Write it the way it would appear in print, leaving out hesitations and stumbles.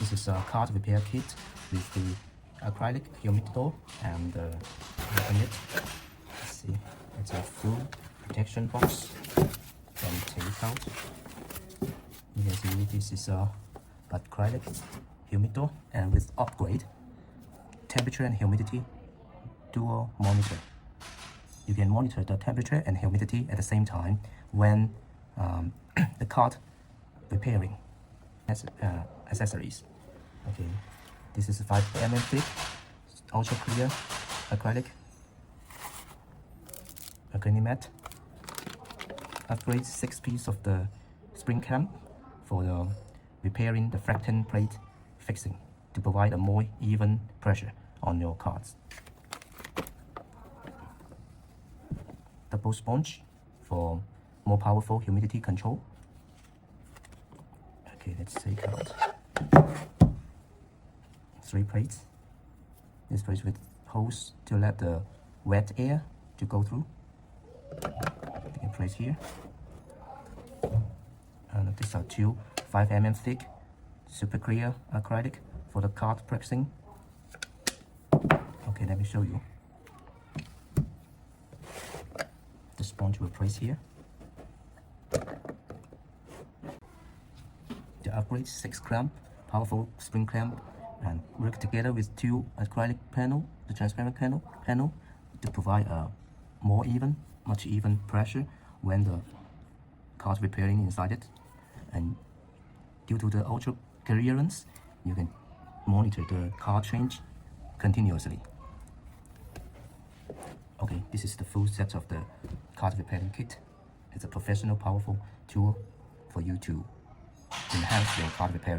This is a card repair kit with the acrylic humidor and open it. Let's see, it's a full protection box. Then take out. You can see this is a acrylic humidor and with upgrade temperature and humidity dual monitor. You can monitor the temperature and humidity at the same time when the card repairing accessories. Okay, this is 5 mm thick, ultra clear acrylic mat. Upgrade 6 pieces of the spring clamp for the repairing the flattening plate fixing to provide a more even pressure on your cards. Double sponge for more powerful humidity control. Okay, let's take out 3 plates. This place with holes to let the wet air to go through. You can place here. And these are 2 5 mm thick, super clear acrylic for the card pressing. Okay, let me show you. The sponge will place here. The upgrade 6 clamp, powerful spring clamp, and work together with 2 acrylic panel, the transparent panel to provide a more even, much even pressure when the card repairing inside it. And due to the ultra clearance, you can monitor the card change continuously. Okay, this is the full set of the card repairing kit. It's a professional, powerful tool for you to enhance your card repairing.